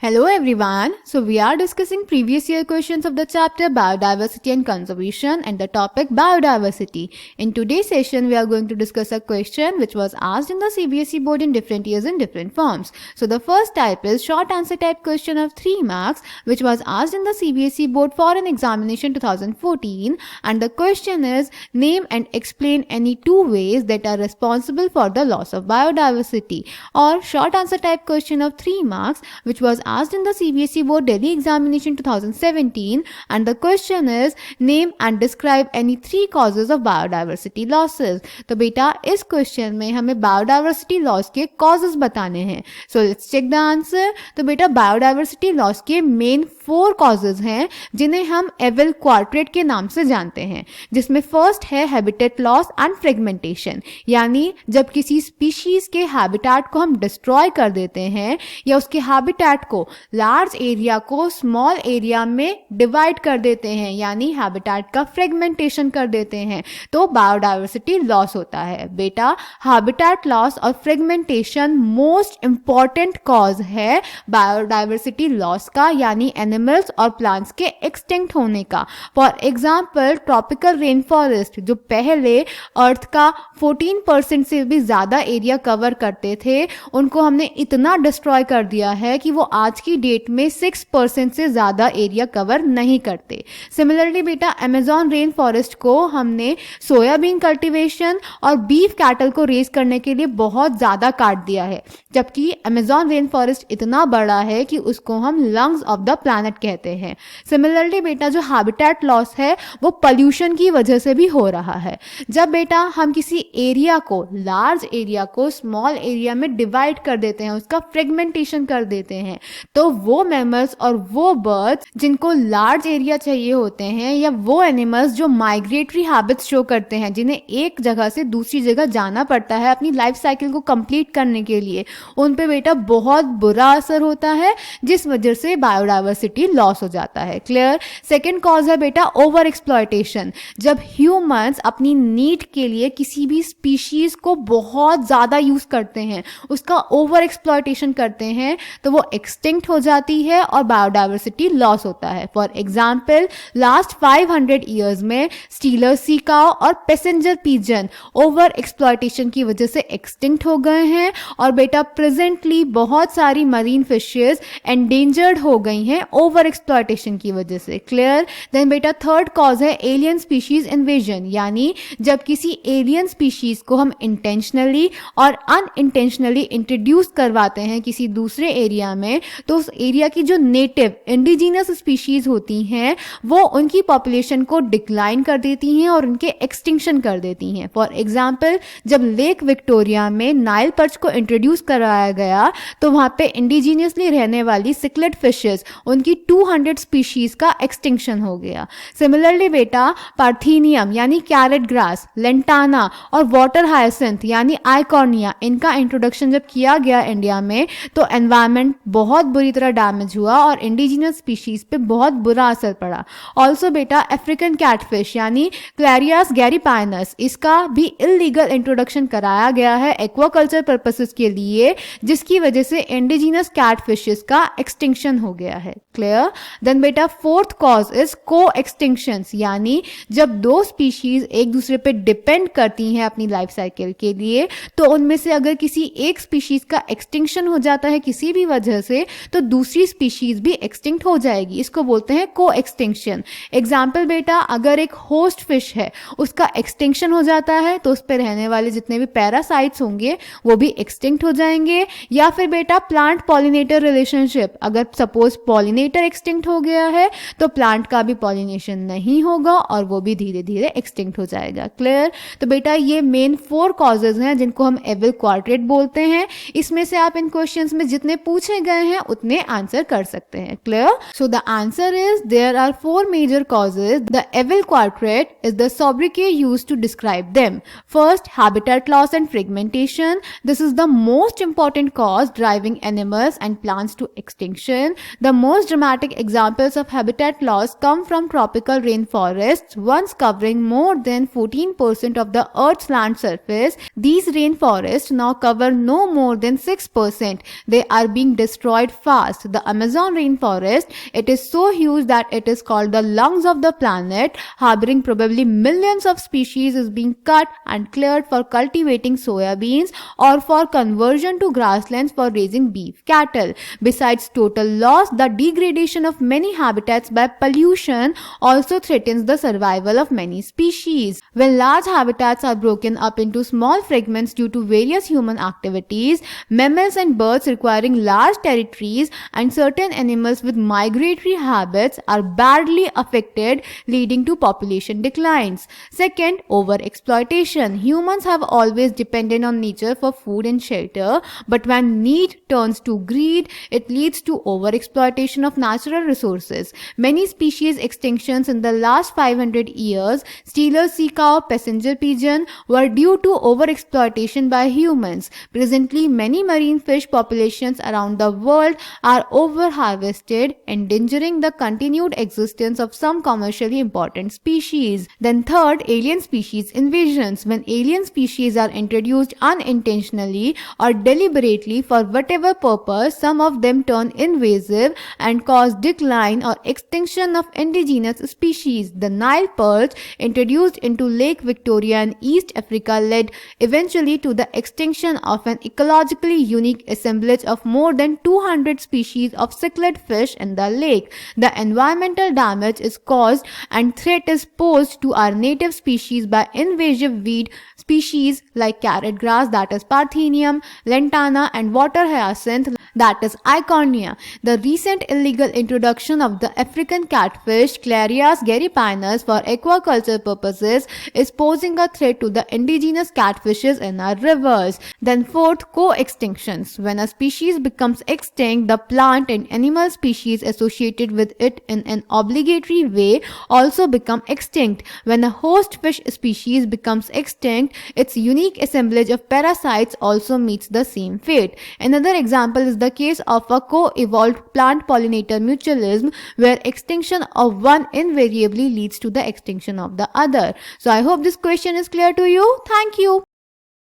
Hello everyone. So we are discussing previous year questions of the chapter Biodiversity and Conservation and the topic Biodiversity. In today's session we are going to discuss a question which was asked in the CBSE board in different years in different forms. So the first type is short answer type question of 3 marks which was asked in the CBSE board for an examination 2014, and the question is name and explain any two ways that are responsible for the loss of biodiversity. Or short answer type question of 3 marks which was asked in the CBSE board Delhi examination 2017, and the question is name and describe any 3 causes of biodiversity losses. तो बेटा इस question में हमें biodiversity loss के causes बताने हैं. So let's check the answer. तो बेटा बायोडाइवर्सिटी लॉस के मेन 4 कॉजेज हैं जिन्हें हम एविल क्वाड्रेट के नाम से जानते हैं, जिसमें फर्स्ट है हैबिटेट लॉस एंड फ्रेगमेंटेशन, यानी जब किसी स्पीशीज के हैबिटेट को हम डिस्ट्रॉय कर देते हैं या उसके हैबिटेट को लार्ज एरिया को स्मॉल एरिया में डिवाइड कर देते हैं, यानी हैबिटेट का फ्रेगमेंटेशन कर देते हैं, तो बायोडाइवर्सिटी लॉस होता है. बेटा हैबिटेट लॉस और फ्रेगमेंटेशन मोस्ट इंपॉर्टेंट कॉज है बायोडाइवर्सिटी लॉस का, यानी एनिमल्स और प्लांट्स के एक्सटिंक्ट होने का. For example tropical rain forest जो पहले अर्थ का 14% से भी ज़्यादा एरिया कवर करते थे, उनको हमने इतना डिस्ट्रॉय कर दिया है कि वो आज की डेट में 6% से ज़्यादा एरिया कवर नहीं करते. सिमिलरली बेटा अमेजॉन रेन फॉरेस्ट को हमने सोयाबीन कल्टीवेशन और बीफ कैटल को रेज करने के लिए बहुत ज़्यादा काट दिया है, जबकि अमेजॉन रेन फॉरेस्ट इतना बड़ा है कि उसको हम लंग्स ऑफ द प्लैनेट कहते हैं. सिमिलरली बेटा जो हैबिटेट लॉस है वो पॉल्यूशन की वजह से भी हो रहा है. जब बेटा हम किसी एरिया को लार्ज एरिया को स्मॉल एरिया में डिवाइड कर देते हैं, उसका फ्रेगमेंटेशन कर देते हैं, तो वो मैमल्स और वो बर्ड्स जिनको लार्ज एरिया चाहिए होते हैं, या वो एनिमल्स जो माइग्रेटरी हैबिट्स शो करते हैं, जिन्हें एक जगह से दूसरी जगह जाना पड़ता है अपनी लाइफ साइकिल को कंप्लीट करने के लिए, उन पे बेटा बहुत बुरा असर होता है, जिस वजह से बायोडाइवर्सिटी लॉस हो जाता है. क्लियर. सेकेंड कॉज है बेटा ओवर एक्सप्लॉयटेशन. जब ह्यूमंस अपनी नीड के लिए किसी भी स्पीशीज को बहुत ज़्यादा यूज करते हैं, उसका ओवर एक्सप्लॉयटेशन करते हैं, तो वो एक्सटिंक्ट हो जाती है और बायोडाइवर्सिटी लॉस होता है. फॉर एग्जाम्पल लास्ट 500 ईयर्स में स्टीलर सी काउ और पैसेंजर पिजन ओवर एक्सप्लॉयटेशन की वजह से एक्सटिंक्ट हो गए हैं, और बेटा प्रेजेंटली बहुत सारी मरीन फिशेस एंडेंजर्ड हो गई हैं ओवर एक्सप्लॉयटेशन की वजह से. क्लियर. देन बेटा थर्ड कॉज है एलियन स्पीशीज इन्वेजन, यानी जब किसी एलियन स्पीशीज को हम इंटेंशनली और अनइंटेंशनली इंट्रोड्यूस करवाते हैं किसी दूसरे एरिया में, तो उस एरिया की जो नेटिव इंडिजिनस स्पीशीज होती हैं वो उनकी पॉपुलेशन को डिक्लाइन कर देती हैं और उनके एक्सटिंक्शन कर देती हैं. फॉर एग्जाम्पल जब लेक विक्टोरिया में नाइल पर्च को इंट्रोड्यूस कराया गया, तो वहाँ पे इंडिजीनियसली रहने वाली सिकलेट फिशेस उनकी 200 स्पीशीज का एक्सटिंक्शन हो गया. सिमिलरली बेटा पार्थीनियम यानी कैरेट ग्रास, लेंटाना और वाटर हायसिंथ यानी आइकॉर्निया, इनका इंट्रोडक्शन जब किया गया इंडिया में, तो एनवायरनमेंट बहुत बुरी तरह डैमेज हुआ और इंडिजिनस स्पीशीज पे बहुत बुरा असर पड़ा. ऑल्सो बेटा अफ्रीकन कैटफिश यानी क्लैरियास गैरीपाइनस, इसका भी इलीगल इंट्रोडक्शन कराया गया है एक्वाकल्चर पर्पसेस के लिए, जिसकी वजह से इंडिजिनस कैटफिशेस का एक्सटिंक्शन हो गया है. क्लियर. देन बेटा फोर्थ कॉज इज को एक्सटिंक्शंस, यानी जब दो स्पीशीज एक दूसरे पे डिपेंड करती हैं अपनी लाइफ साइकिल के लिए, तो उनमें से अगर किसी एक स्पीशीज का एक्सटिंक्शन हो जाता है किसी भी वजह से, तो दूसरी स्पीशीज भी एक्सटिंक्ट हो जाएगी. इसको बोलते हैं को एक्सटिंक्शन. एग्जाम्पल बेटा अगर एक होस्ट फिश है उसका एक्सटिंक्शन हो जाता है, तो उस पर रहने वाले जितने भी पैरासाइट्स होंगे वो भी एक्सटिंक्ट हो जाएंगे. या फिर बेटा प्लांट पॉलिनेटर रिलेशनशिप, अगर सपोज पॉलिनेटर एक्सटिंक्ट हो गया है तो प्लांट का भी पॉलिनेशन नहीं होगा और वो भी धीरे धीरे एक्सटिंक्ट हो जाएगा. क्लियर. तो बेटा ये मेन 4 कॉजेज हैं जिनको हम एविल क्वाड्रेट बोलते हैं. इसमें से आप इन क्वेश्चंस में जितने पूछे गए हैं उतने आंसर कर सकते हैं. Clear. So the answer is there are 4 major causes. The evil quartet is the sobriquet used to describe them. First, habitat loss and fragmentation. This is the most important cause driving animals and plants to extinction. The most dramatic examples of habitat loss come from tropical rainforests, once covering more than 14% of the Earth's land surface. These rainforests now cover no more than 6%. They are being destroyed fast. The Amazon rainforest, it is so huge that it is called the lungs of the planet, harboring probably millions of species, is being cut and cleared for cultivating soya beans or for conversion to grasslands for raising beef cattle. Besides total loss, the degradation of many habitats by pollution also threatens the survival of many species. When large habitats are broken up into small fragments due to various human activities, mammals and birds requiring large territories and certain animals with migratory habits are badly affected, leading to population declines. Second, overexploitation. Humans have always depended on nature for food and shelter, but when need turns to greed, it leads to overexploitation of natural resources. Many species extinctions in the last 500 years, Steller sea cow, passenger pigeon, were due to overexploitation by humans. Presently, many marine fish populations around the world are overharvested, endangering the continued existence of some commercially important species. Then third, alien species invasions. When alien species are introduced unintentionally or deliberately for whatever purpose, some of them turn invasive and cause decline or extinction of indigenous species. The Nile perch, introduced into Lake Victoria in East Africa, led eventually to the extinction of an ecologically unique assemblage of more than 200 species of cichlid fish in the lake. The environmental damage is caused and threat is posed to our native species by invasive weed species like carrot grass, that is Parthenium, lantana, and water hyacinth, that is Eichhornia. The recent illegal introduction of the African catfish Clarias garipinus for aquaculture purposes is posing a threat to the indigenous catfishes in our rivers. Then fourth, co-extinctions. When a species becomes extinct, the plant and animal species associated with it in an obligatory way also become extinct. When a host fish species becomes extinct, its unique assemblage of parasites also meets the same fate. Another example is the case of a co-evolved plant-pollinator mutualism, where extinction of one invariably leads to the extinction of the other. So I hope this question is clear to you. Thank you.